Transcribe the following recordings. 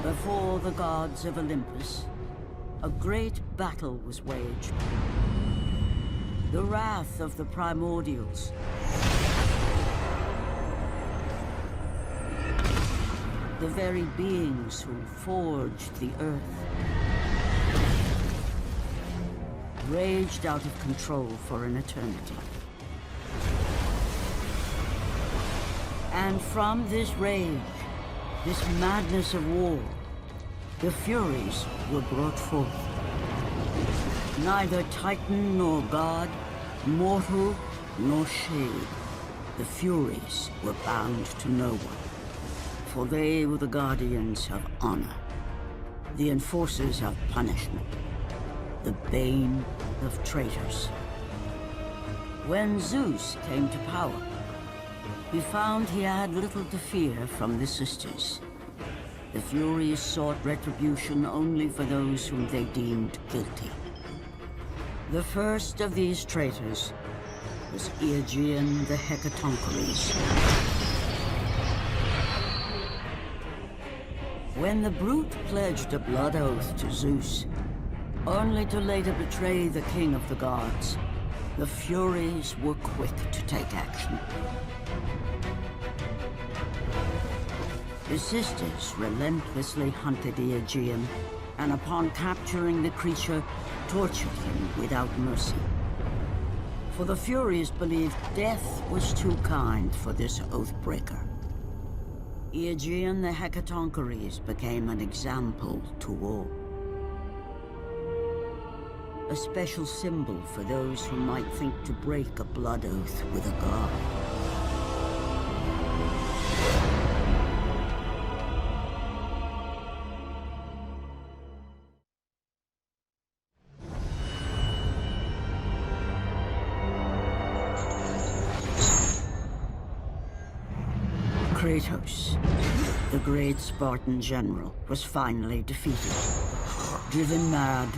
Before the gods of Olympus, a great battle was waged. The wrath of the primordials. The very beings who forged the earth. Raged out of control for an eternity. And from this rage, this madness of war, the Furies were brought forth. Neither Titan nor God, mortal nor shade, the Furies were bound to no one. For they were the guardians of honor, the enforcers of punishment, the bane of traitors. When Zeus came to power, he found he had little to fear from the sisters. The Furies sought retribution only for those whom they deemed guilty. The first of these traitors was Aegean the Hecatoncheires. When the brute pledged a blood oath to Zeus, only to later betray the king of the gods, the Furies were quick to take action. The sisters relentlessly hunted Aegean, and upon capturing the creature, tortured him without mercy. For the Furies believed death was too kind for this oathbreaker. Aegean the Hecatoncheires became an example to all. A special symbol for those who might think to break a blood oath with a god. Kratos, the great Spartan general, was finally defeated. Driven mad,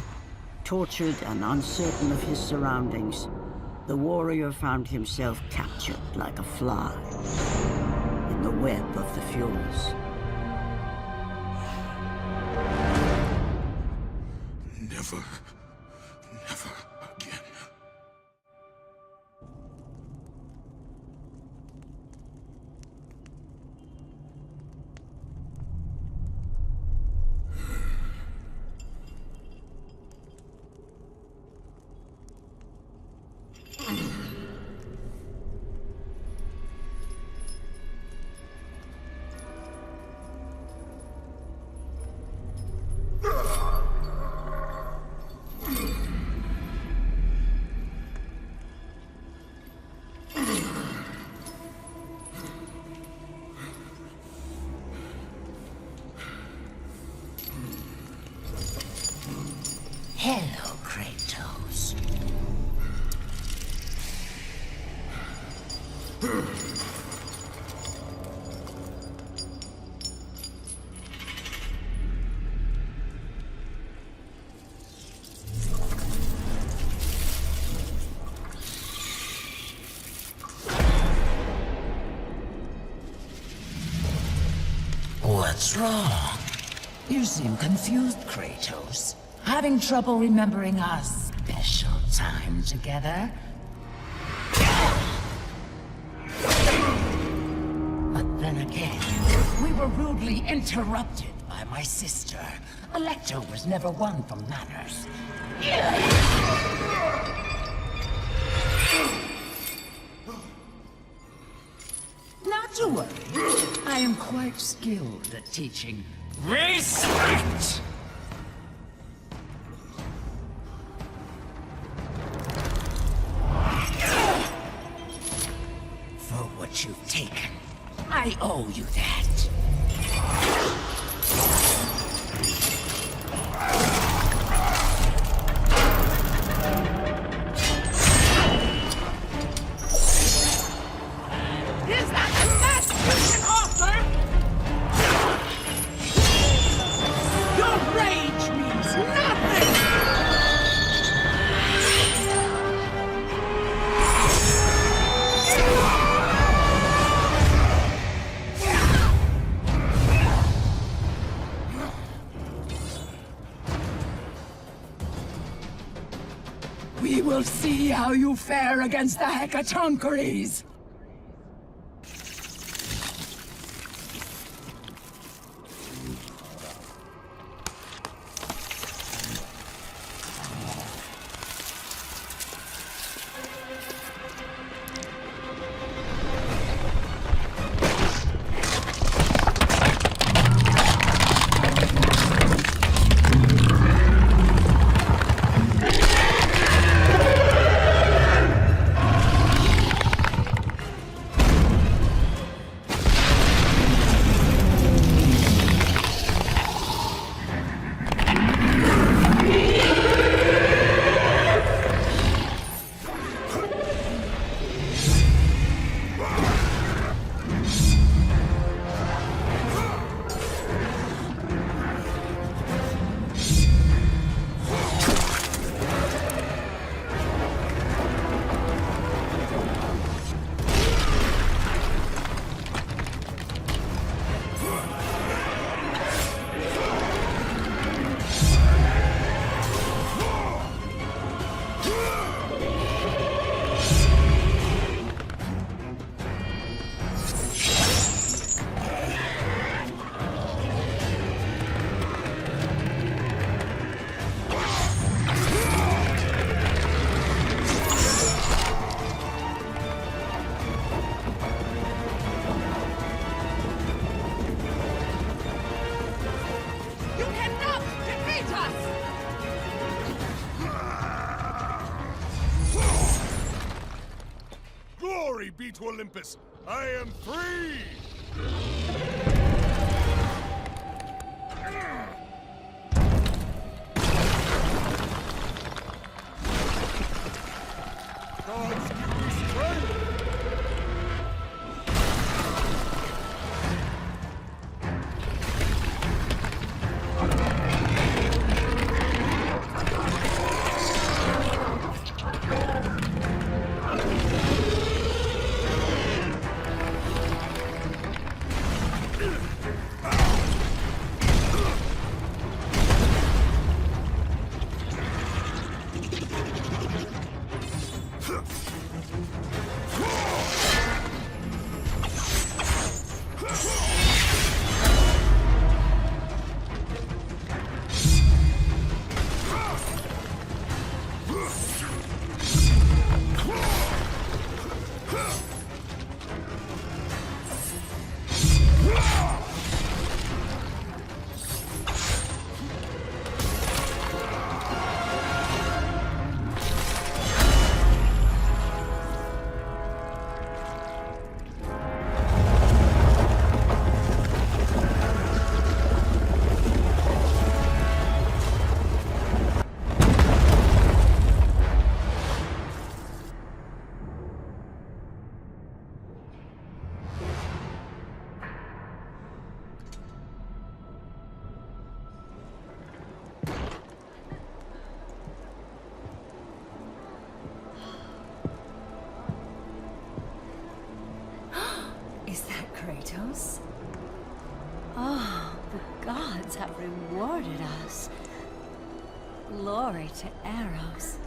tortured and uncertain of his surroundings, the warrior found himself captured like a fly in the web of the Furies. Never again. Hello, Kratos. What's wrong? You seem confused, Kratos. Having trouble remembering our special time together? But then again, we were rudely interrupted by my sister. Alecto was never one for manners. Not to worry. I am quite skilled at teaching respect! For what you've taken, I owe you that. Is that the best you can offer? Your We will see how you fare against the Hecatoncheires! Glory be to Olympus! I am free! Gods give me strength! Is that Kratos? Oh, the gods have rewarded us. Glory to Eros.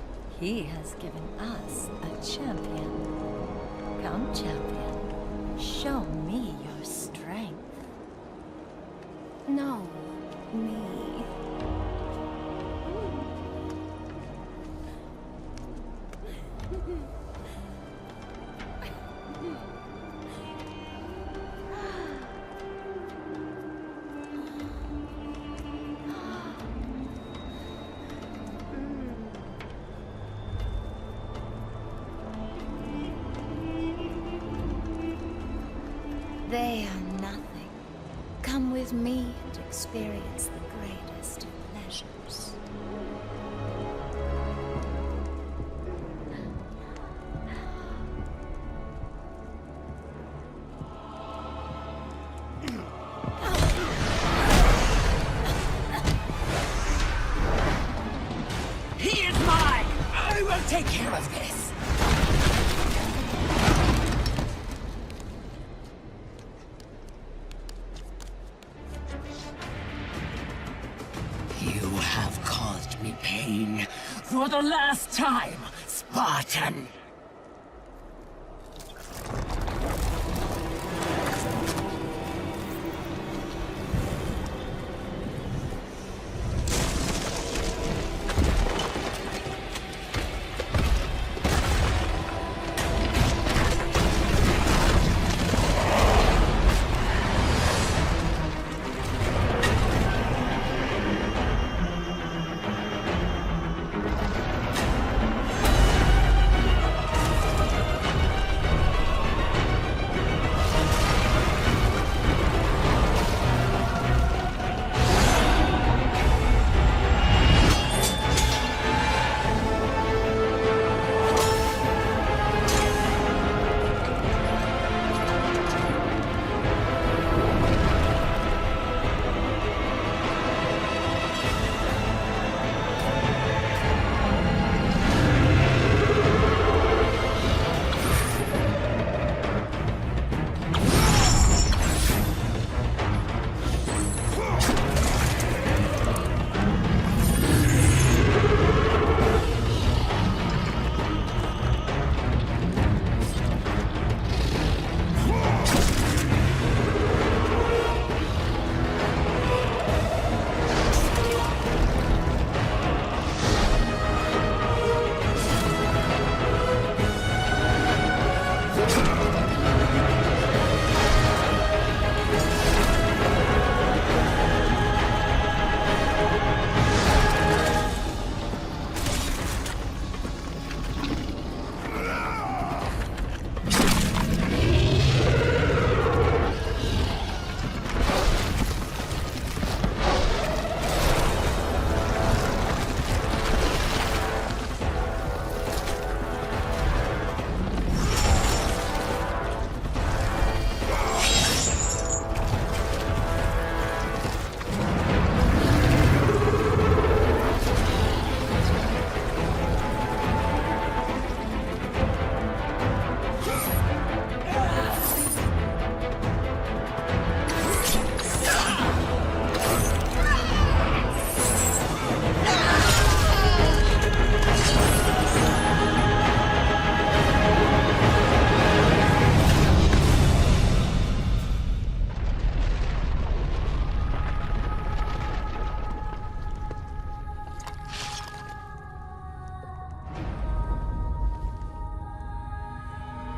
He has given us a champion. Come, champion. Show me your strength. No, me. They are nothing. Come with me and experience the greatest of pleasures. He is mine! I will take care of this! You have caused me pain. For the last time, Spartan!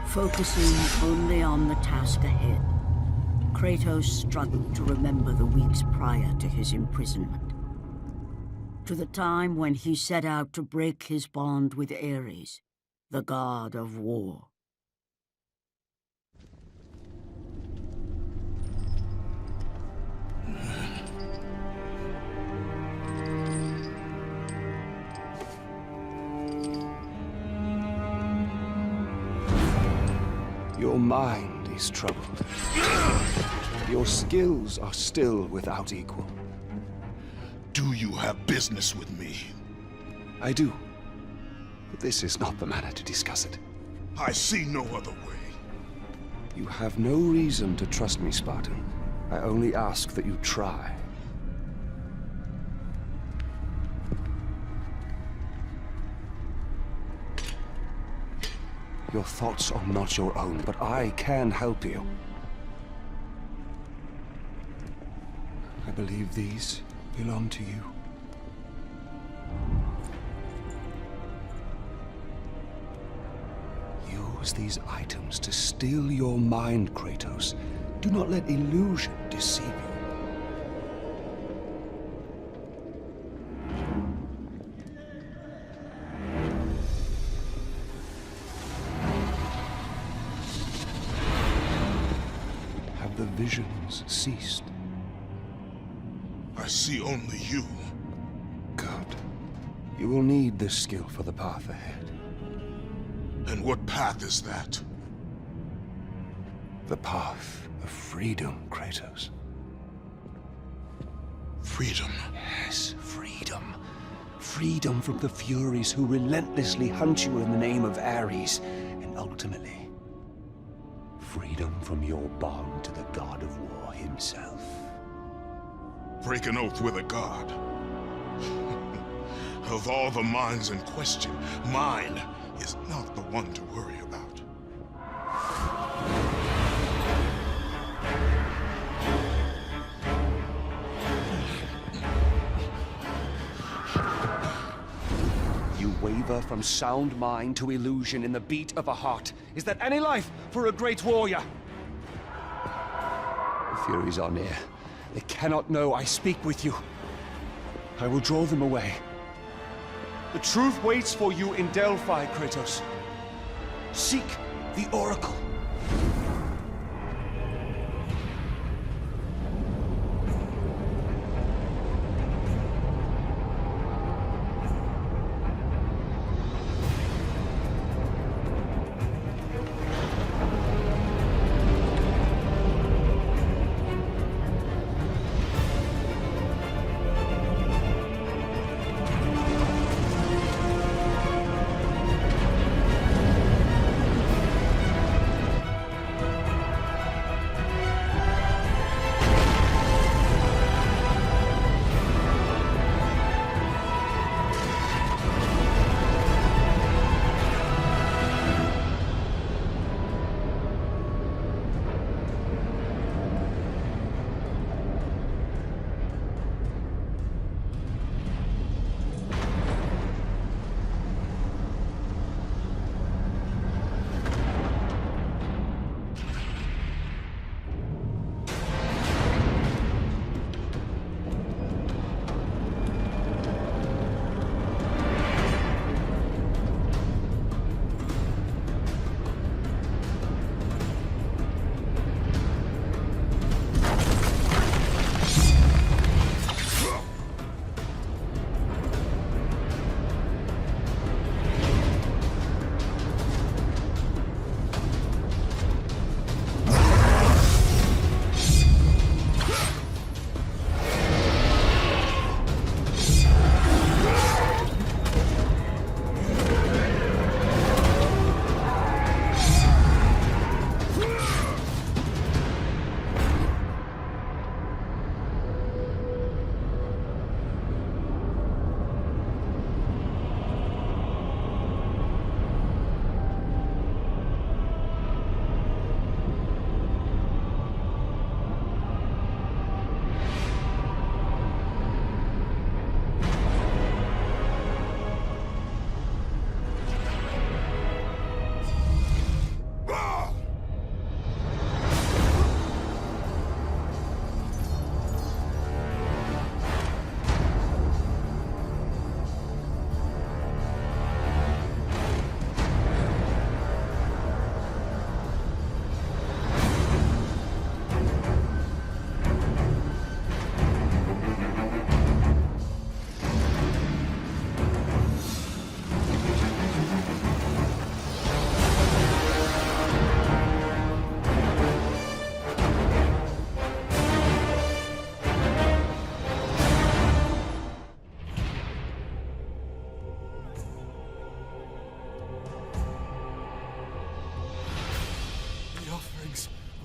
Focusing only on the task ahead, Kratos struggled to remember the weeks prior to his imprisonment. To the time when he set out to break his bond with Ares, the god of war. Your mind is troubled. Your skills are still without equal. Do you have business with me? I do. But this is not the manner to discuss it. I see no other way. You have no reason to trust me, Spartan. I only ask that you try. Your thoughts are not your own, but I can help you. I believe these belong to you. Use these items to still your mind, Kratos. Do not let illusion deceive you. Have the visions ceased? I see only you. Good. You will need this skill for the path ahead. And what path is that? The path of freedom, Kratos. Freedom. Yes, freedom. Freedom from the Furies who relentlessly hunt you in the name of Ares. And ultimately, freedom from your bond to the god of war himself. Break an oath with a god. Of all the minds in question, mine is not the one to worry about. You waver from sound mind to illusion in the beat of a heart. Is that any life for a great warrior? The Furies are near. They cannot know I speak with you. I will draw them away. The truth waits for you in Delphi, Kratos. Seek the Oracle.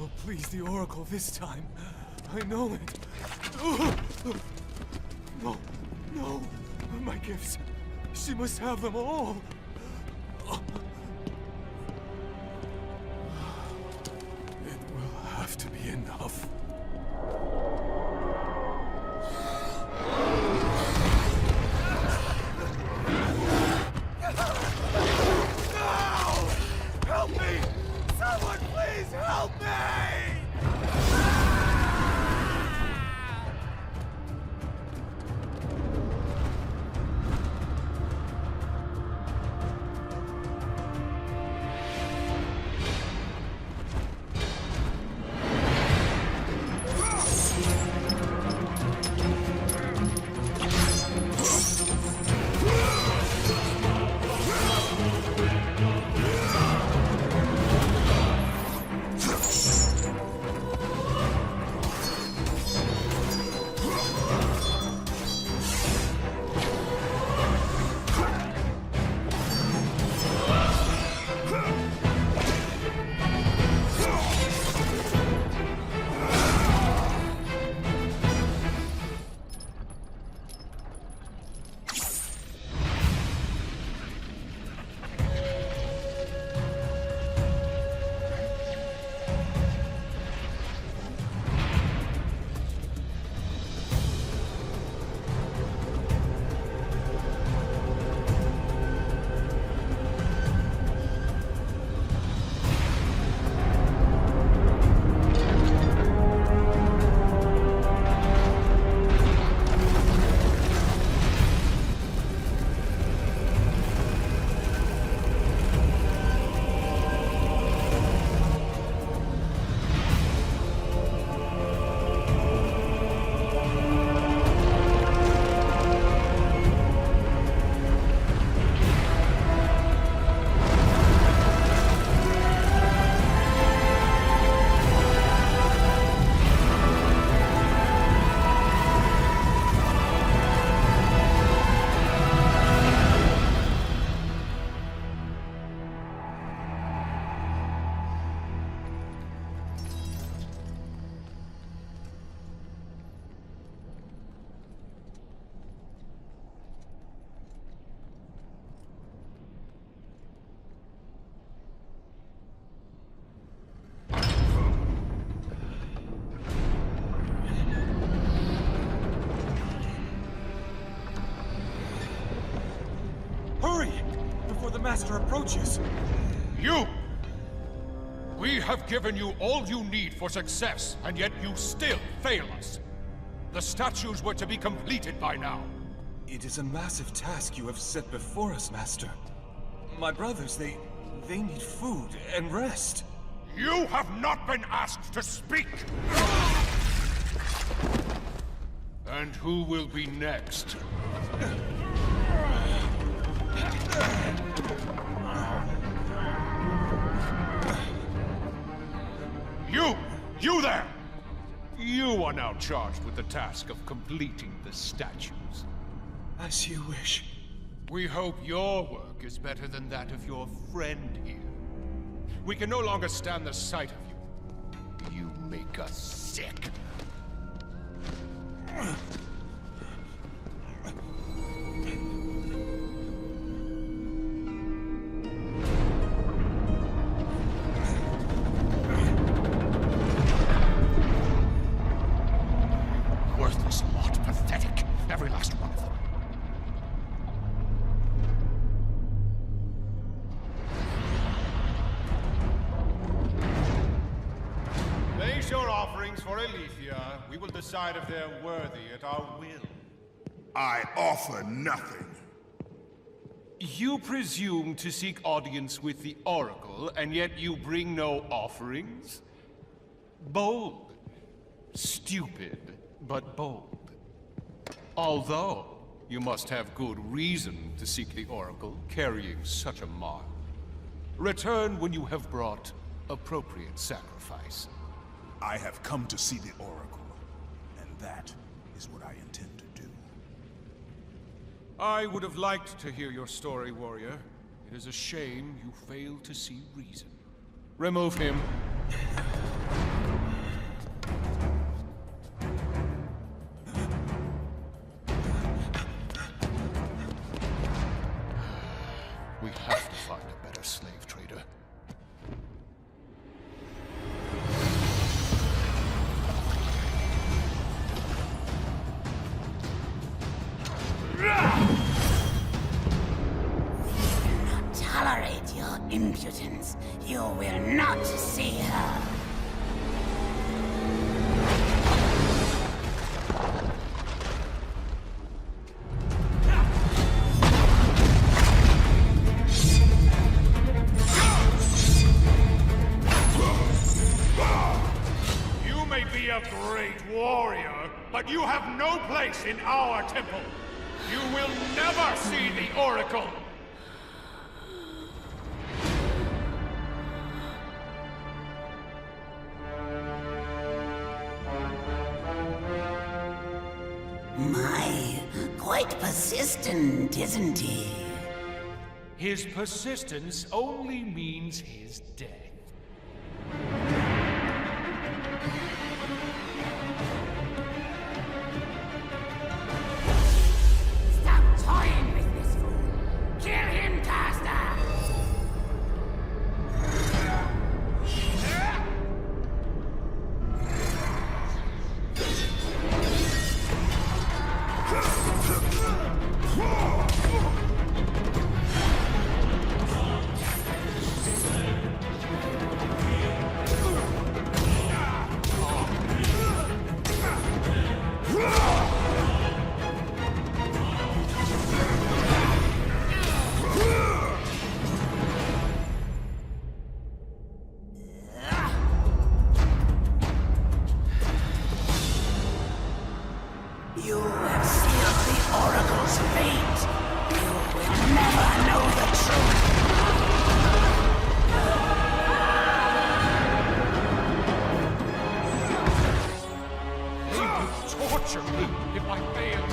will please the Oracle this time. I know it. No, no, my gifts. She must have them all. It will have to be enough. Help me! Someone please help me! Master approaches. You! We have given you all you need for success, and yet you still fail us. The statues were to be completed by now. It is a massive task you have set before us, Master. My brothers, they need food and rest. You have not been asked to speak! And who will be next? You there! You are now charged with the task of completing the statues. As you wish. We hope your work is better than that of your friend here. We can no longer stand the sight of you. You make us sick. Worthless lot, pathetic. Every last one of them. Place your offerings for Aletheia. We will decide if they're worthy at our will. I offer nothing. You presume to seek audience with the Oracle, and yet you bring no offerings? Bold. Stupid, but bold. Although, you must have good reason to seek the Oracle, carrying such a mark. Return when you have brought appropriate sacrifice. I have come to see the Oracle, and that is what I intend to do. I would have liked to hear your story, warrior. It is a shame you failed to see reason. Remove him. We have to find a better slave trader. Tolerate your impudence. You will not see her. You may be a great warrior, but you have no place in our temple. You will never see the Oracle. My, quite persistent, isn't he? His persistence only means his death. Stop toying with this fool! Kill him, Caster! You have sealed the Oracle's fate. You will never know the truth. They will torture me if I fail.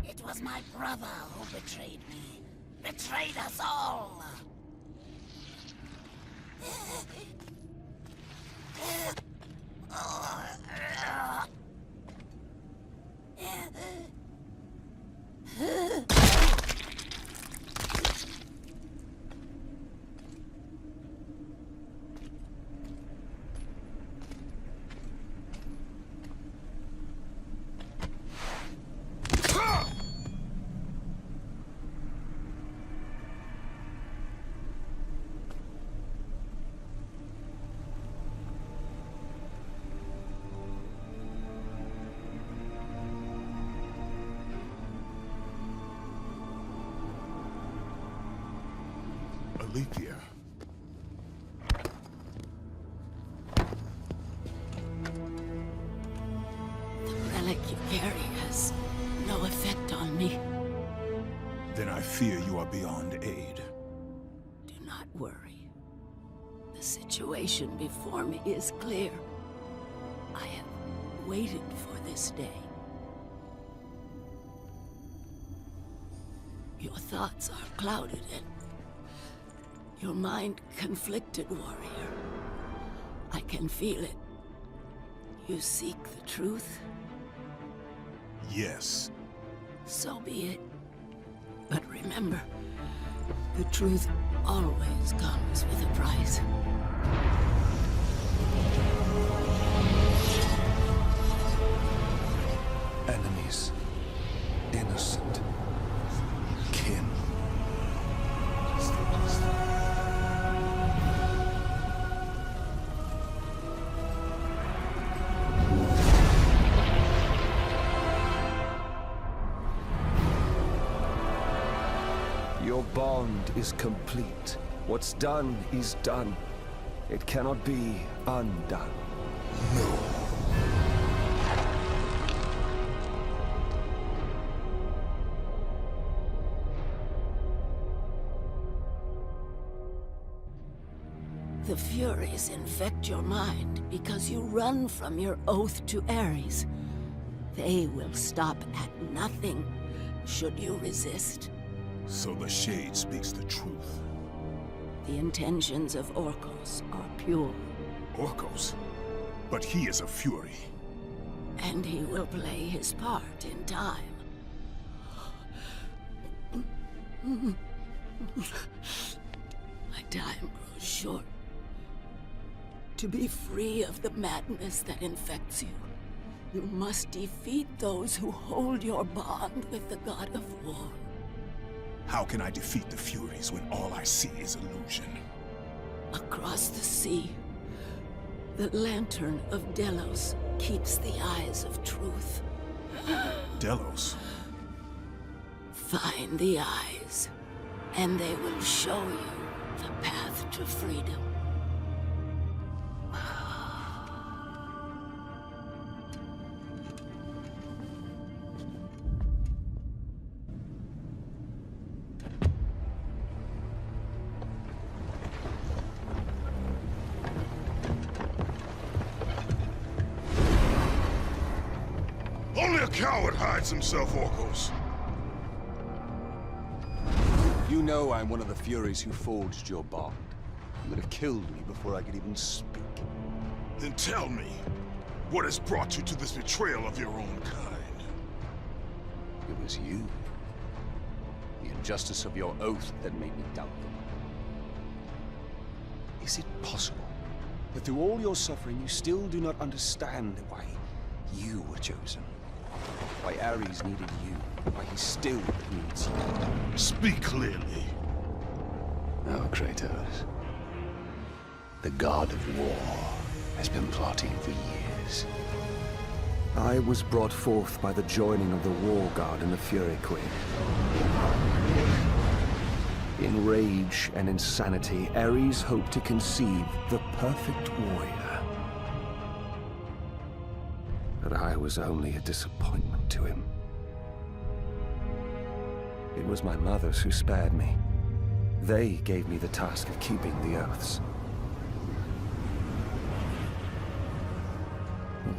It was my brother who betrayed me. betrayed us all! Alethea. The relic you carry has no effect on me. Then I fear you are beyond aid. Do not worry. The situation before me is clear. I have waited for this day. Your thoughts are clouded and your mind conflicted, warrior. I can feel it. You seek the truth? Yes. So be it. But remember, the truth always comes with a price. Enemies. Innocent. Kin. Your bond is complete. What's done is done. It cannot be undone. No. The Furies infect your mind because you run from your oath to Ares. They will stop at nothing should you resist. So the Shade speaks the truth. The intentions of Orcos are pure. Orcos? But he is a Fury. And he will play his part in time. My time grows short. To be free of the madness that infects you, you must defeat those who hold your bond with the God of War. How can I defeat the Furies when all I see is illusion? Across the sea, the lantern of Delos keeps the eyes of truth. Delos? Find the eyes, and they will show you the path to freedom. Only a coward hides himself, Orcos. You know I'm one of the Furies who forged your bond. You would have killed me before I could even speak. Then tell me, what has brought you to this betrayal of your own kind? It was you. The injustice of your oath that made me doubt them. Is it possible that through all your suffering you still do not understand why you were chosen? Why Ares needed you? Why he still needs you? Speak clearly. Oh, Kratos. The god of war has been plotting for years. I was brought forth by the joining of the War God and the Fury Queen. In rage and insanity, Ares hoped to conceive the perfect warrior. But I was only a disappointment to him. It was my mothers who spared me. They gave me the task of keeping the oaths.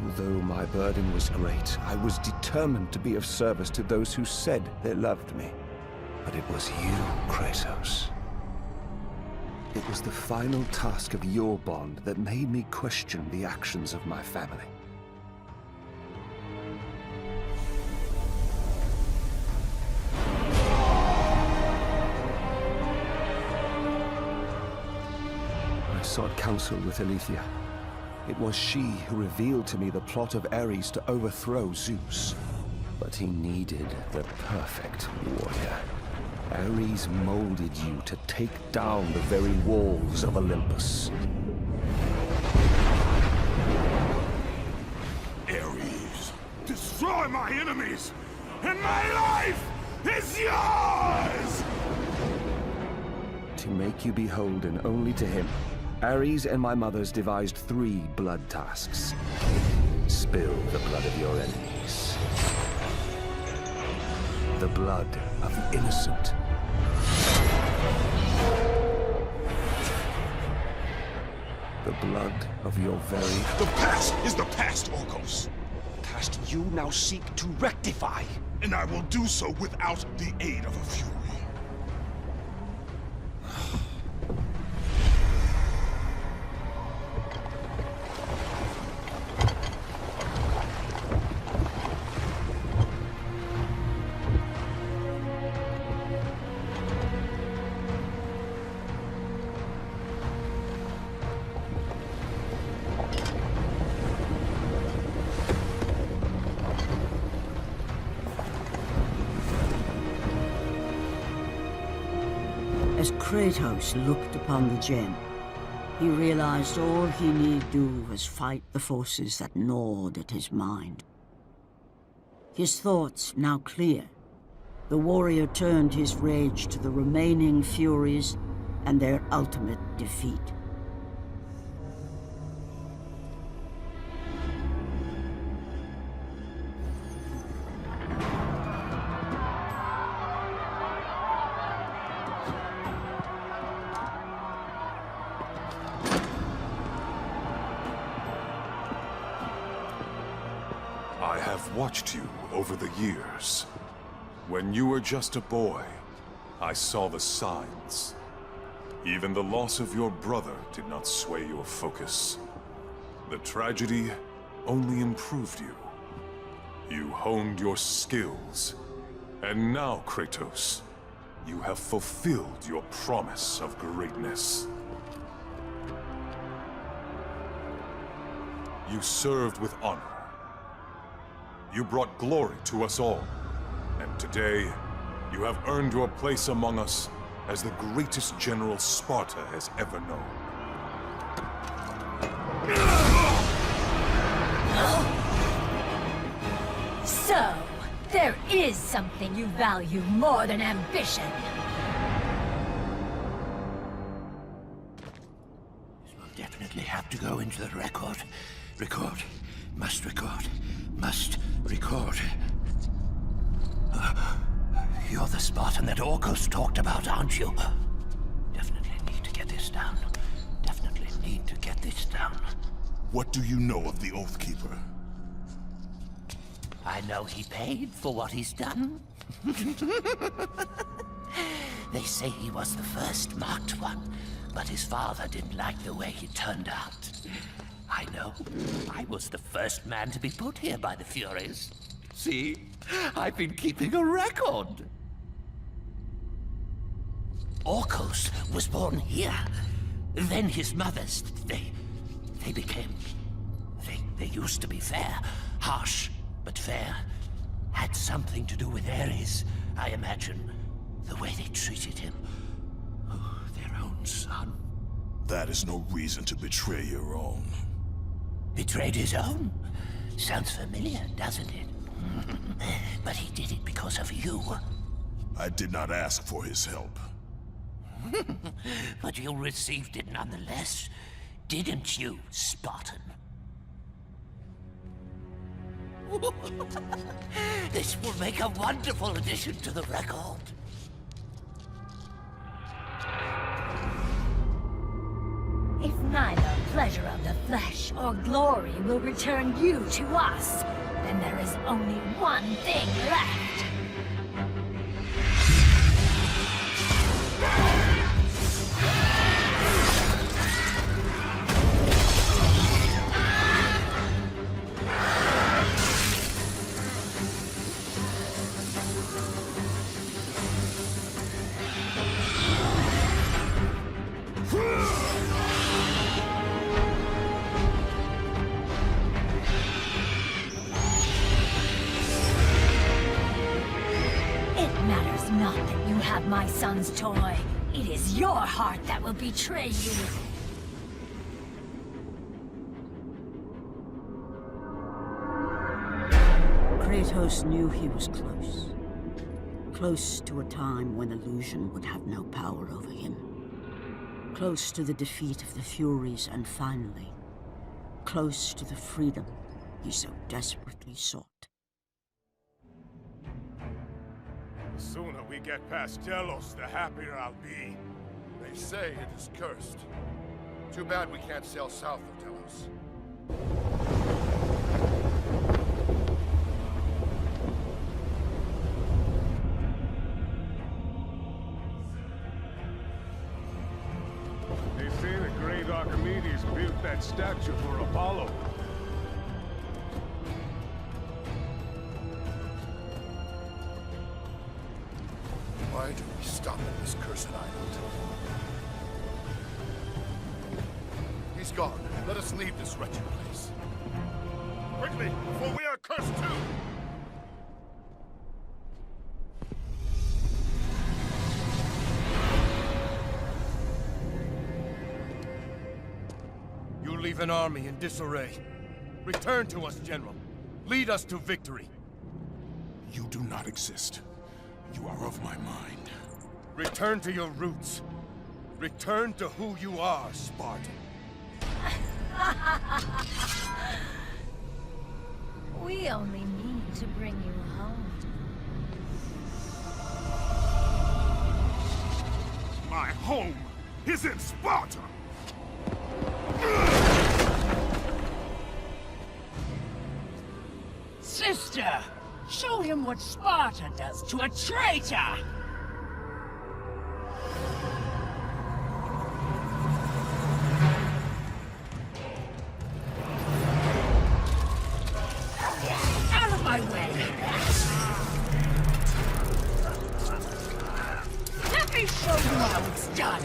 Although my burden was great, I was determined to be of service to those who said they loved me. But it was you, Kratos. It was the final task of your bond that made me question the actions of my family. I sought counsel with Aletheia. It was she who revealed to me the plot of Ares to overthrow Zeus. But he needed the perfect warrior. Ares molded you to take down the very walls of Olympus. Ares, destroy my enemies, and my life is yours! To make you beholden only to him, Ares and my mothers devised 3 blood tasks. Spill the blood of your enemies. The blood of the innocent. The blood of your very... The past is the past, Orcos. past you now seek to rectify. And I will do so without the aid of a Fury. As Kratos looked upon the gem, he realized all he need do was fight the forces that gnawed at his mind. His thoughts now clear, the warrior turned his rage to the remaining Furies and their ultimate defeat. I have watched you over the years. When you were just a boy, I saw the signs. Even the loss of your brother did not sway your focus. The tragedy only improved you. You honed your skills. And now, Kratos, you have fulfilled your promise of greatness. You served with honor. You brought glory to us all. And today, you have earned your place among us as the greatest general Sparta has ever known. So, there is something you value more than ambition. This will definitely have to go into the record. Record. Must record. Must record. You're the Spartan that Orcos talked about, aren't you? Definitely need to get this down. Definitely need to get this down. What do you know of the Oathkeeper? I know he paid for what he's done. They say he was the first marked one, but his father didn't like the way he turned out. I know. I was the first man to be put here by the Furies. See? I've been keeping a record. Orcos was born here. Then his mothers, they became... They used to be fair. Harsh, but fair. Had something to do with Ares, I imagine. The way they treated him. Oh, their own son. That is no reason to betray your own. Betrayed his own? Sounds familiar, doesn't it? But he did it because of you. I did not ask for his help. But you received it nonetheless, didn't you, Spartan? This will make a wonderful addition to the record. If neither pleasure of the flesh or glory will return you to us, then there is only one thing left. that you have my son's toy, it is your heart that will betray you. Kratos knew he was close. Close to a time when illusion would have no power over him. Close to the defeat of the Furies, and finally, close to the freedom he so desperately sought. The sooner we get past Delos, the happier I'll be. They say it is cursed. Too bad we can't sail south of Delos. They say the great Archimedes built that statue for Apollo. Why do we stop at this cursed island? He's gone. Let us leave this wretched place. Quickly, before we are cursed too! You leave an army in disarray. Return to us, General. Lead us to victory. You do not exist. You are of my mind. Return to your roots. Return to who you are, Spartan. We only mean to bring you home. My home is in Sparta! Sister! Show him what Sparta does to a traitor! Out of my way! Let me show you how it's done!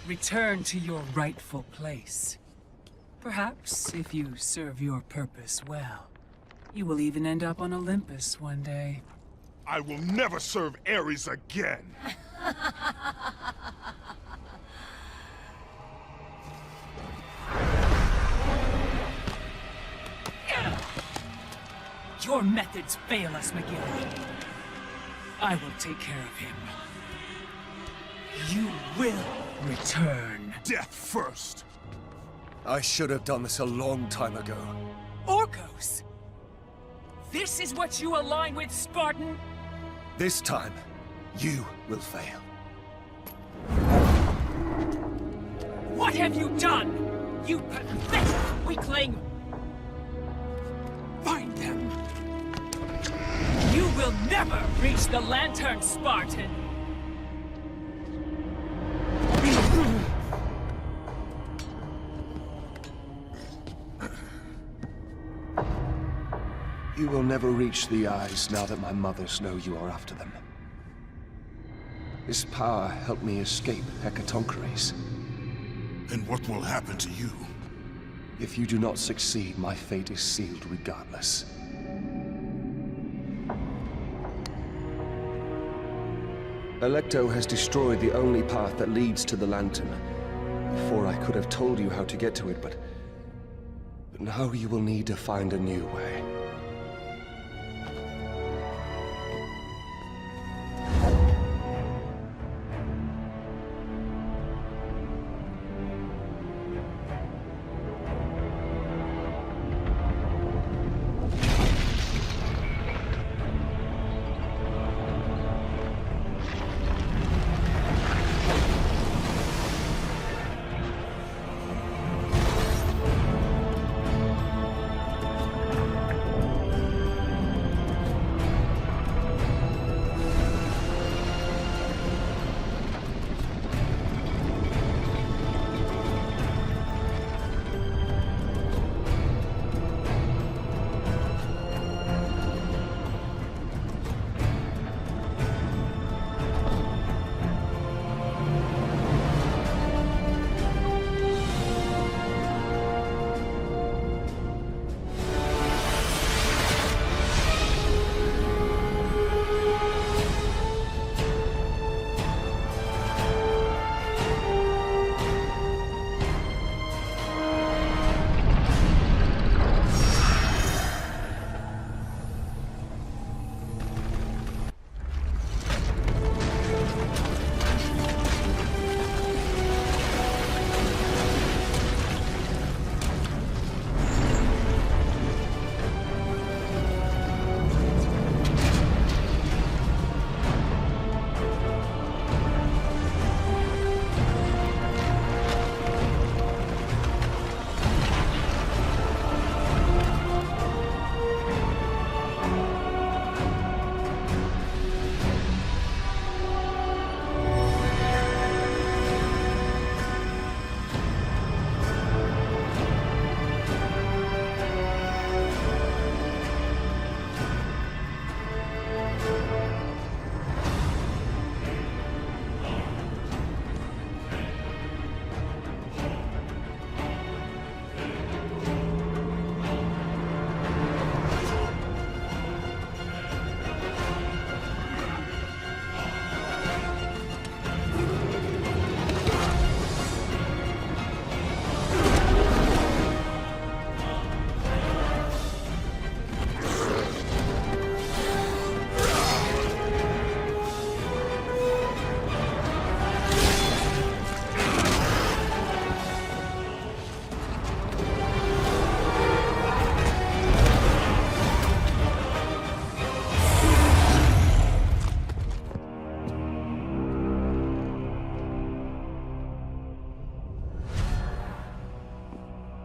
return to your rightful place. Perhaps, if you serve your purpose well, you will even end up on Olympus one day. I will never serve Ares again! Your methods fail us, McGill. I will take care of him. You will return. Death first! I should have done this a long time ago. Orcos! This is what you align with, Spartan? This time, you will fail. What have you done? You pathetic weakling! Find them! You will never reach the Lantern, Spartan! You will never reach the eyes now that my mothers know you are after them. This power helped me escape Hecatoncheires. And what will happen to you? If you do not succeed, my fate is sealed regardless. Alecto has destroyed the only path that leads to the Lantern. Before I could have told you how to get to it, but now you will need to find a new way.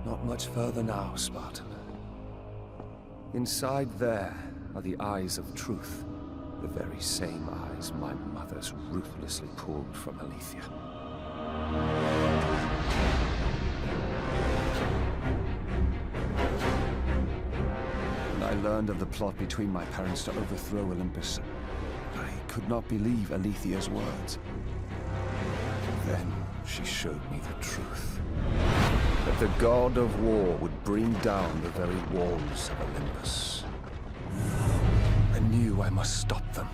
Not much further now, Spartan. Inside there are the eyes of truth. The very same eyes my mothers ruthlessly pulled from Aletheia. When I learned of the plot between my parents to overthrow Olympus, I could not believe Aletheia's words. Then she showed me the truth. That the god of war would bring down the very walls of Olympus. I knew I must stop them.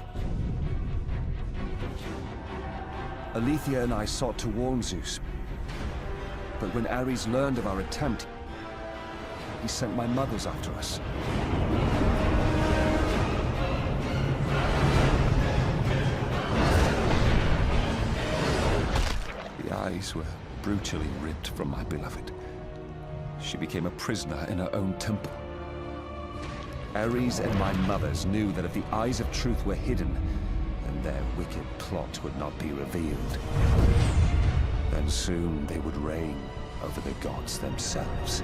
Alethea and I sought to warn Zeus. But when Ares learned of our attempt, he sent my mothers after us. The eyes were brutally ripped from my beloved. She became a prisoner in her own temple. Ares and my mothers knew that if the eyes of truth were hidden, then their wicked plot would not be revealed. Then soon they would reign over the gods themselves.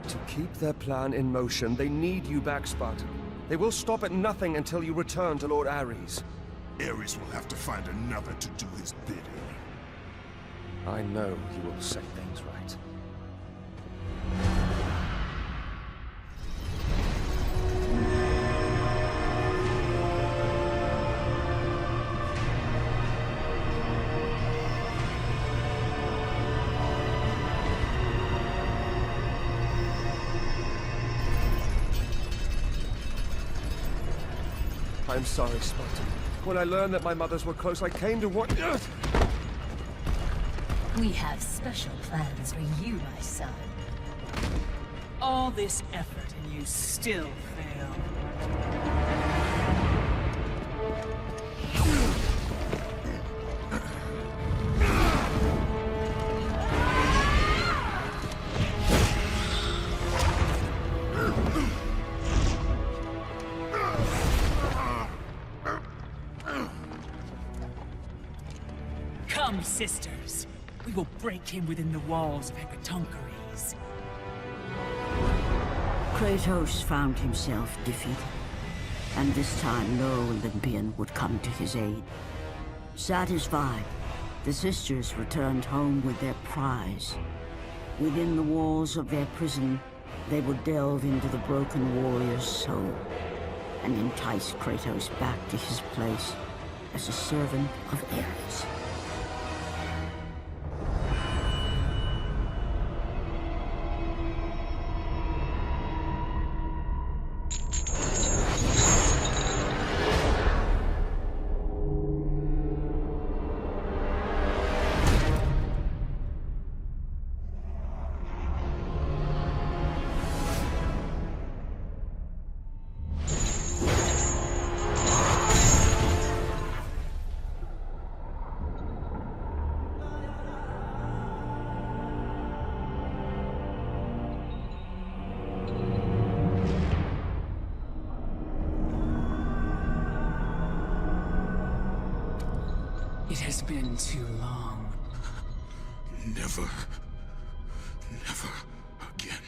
To keep their plan in motion, they need you back, Spartan. They will stop at nothing until you return to Lord Ares. Ares will have to find another to do his bidding. I know he will set things right. I'm sorry, Spartan. When I learned that my mothers were close, I came to what... We have special plans for you, my son. All this effort and you still fail. Come, sisters. We will break him within the walls of Hecatoncheires. Kratos found himself defeated, and this time no Olympian would come to his aid. Satisfied, the sisters returned home with their prize. Within the walls of their prison, they would delve into the broken warrior's soul and entice Kratos back to his place as a servant of Ares. It has been too long. Never again.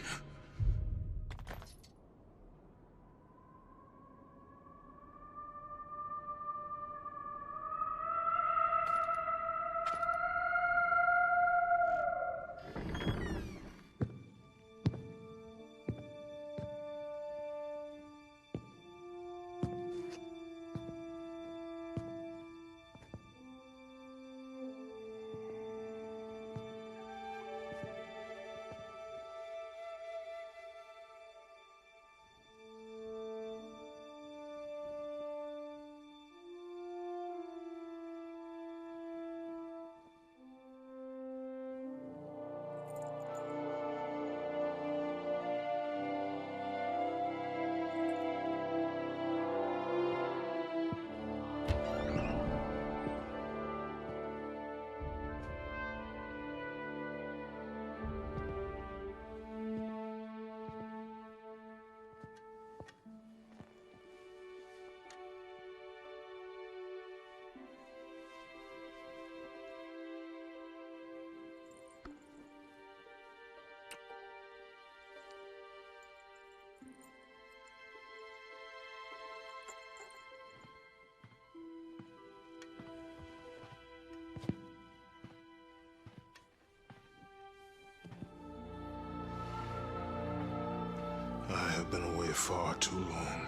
I have been away far too long.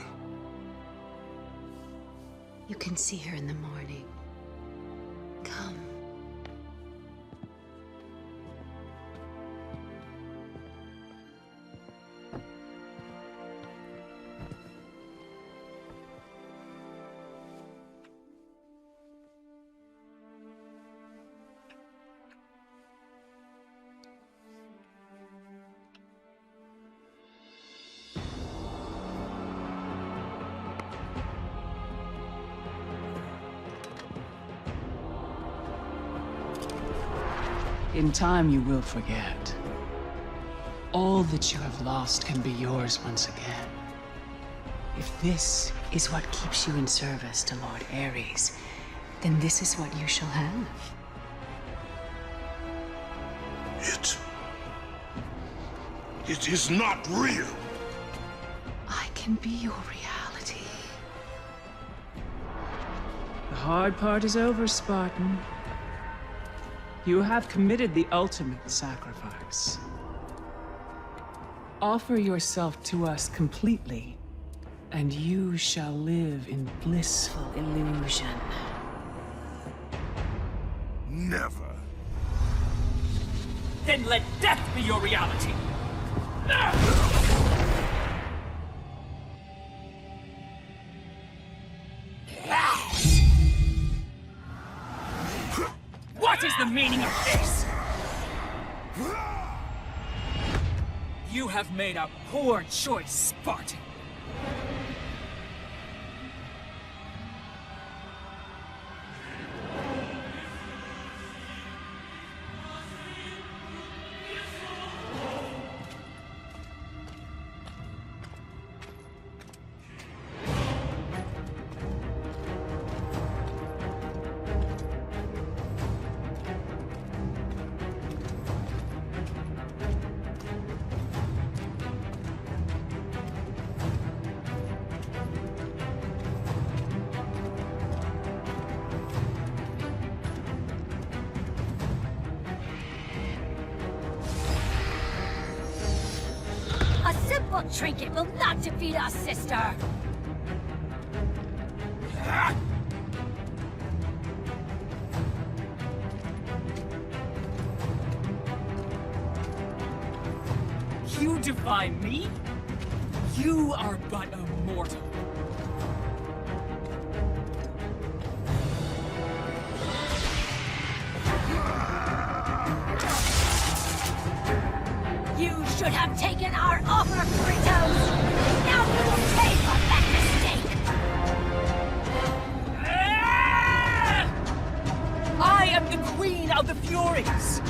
You can see her in the morning. Come. In time, you will forget. All that you have lost can be yours once again. If this is what keeps you in service to Lord Ares, then this is what you shall have. It is not real. I can be your reality. The hard part is over, Spartan. You have committed the ultimate sacrifice. Offer yourself to us completely, and you shall live in blissful illusion. Never. Then let death be your reality! What is the meaning of this? You have made a poor choice, Spartan. A simple trinket will not defeat us, sister! You defy me? You are but a mortal. You should have taken our offer, Kratos! Now you will pay for that mistake! I am the Queen of the Furies!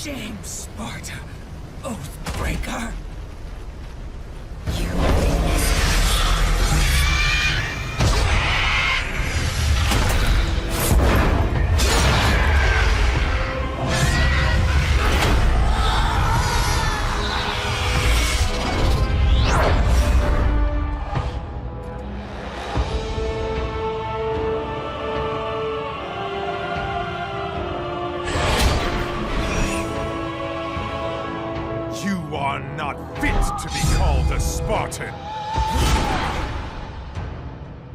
shame, Sparta, Oathbreaker! You are not fit to be called a Spartan!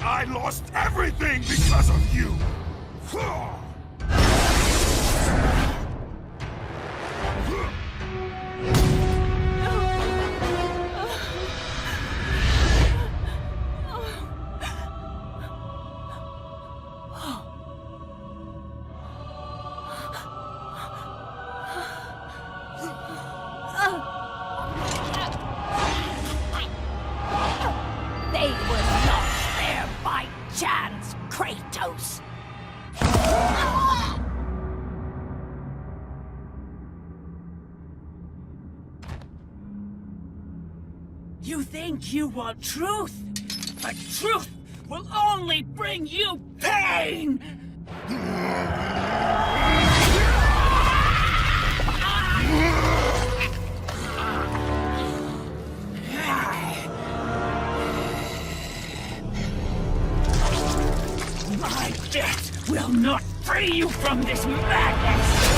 I lost everything because of you! They were not there by chance, Kratos! You think you want truth? But truth will only bring you pain! My death will not free you from this madness!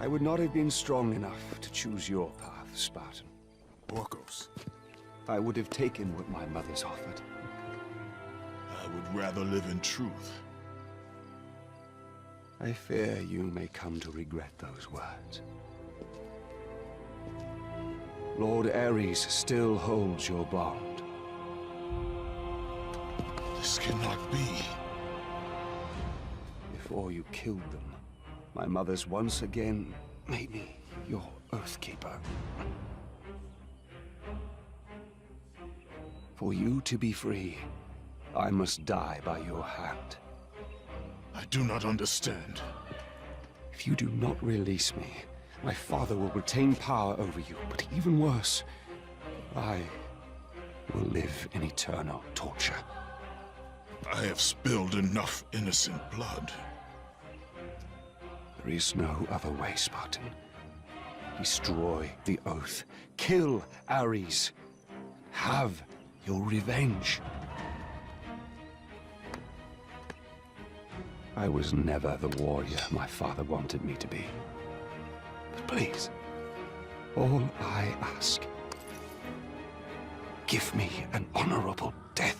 I would not have been strong enough to choose your path, Spartan. Orcos. I would have taken what my mother's offered. I would rather live in truth. I fear you may come to regret those words. Lord Ares still holds your bond. This cannot be. Before you killed them, my mother's once again made me your Oathkeeper. For you to be free, I must die by your hand. I do not understand. If you do not release me, my father will retain power over you, but even worse, I will live in eternal torture. I have spilled enough innocent blood. There is no other way, Spartan. Destroy the Oath. Kill Ares. Have your revenge. I was never the warrior my father wanted me to be. But please, all I ask, give me an honorable death.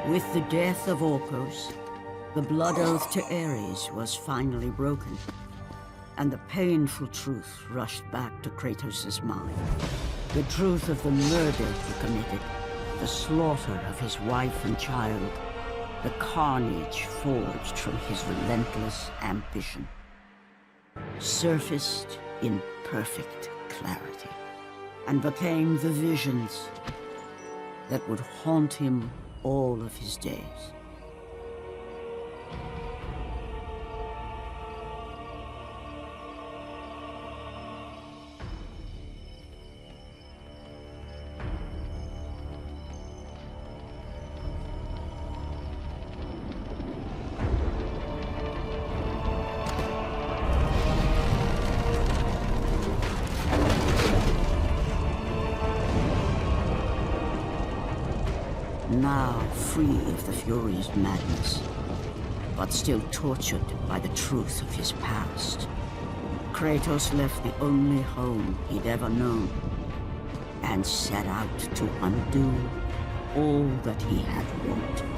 With the death of Orcos, the blood oath to Ares was finally broken, and the painful truth rushed back to Kratos' mind. The truth of the murder he committed, the slaughter of his wife and child, the carnage forged from his relentless ambition, surfaced in perfect clarity, and became the visions that would haunt him all of his days. now free of the Fury's madness, but still tortured by the truth of his past. Kratos left the only home he'd ever known, and set out to undo all that he had wrought.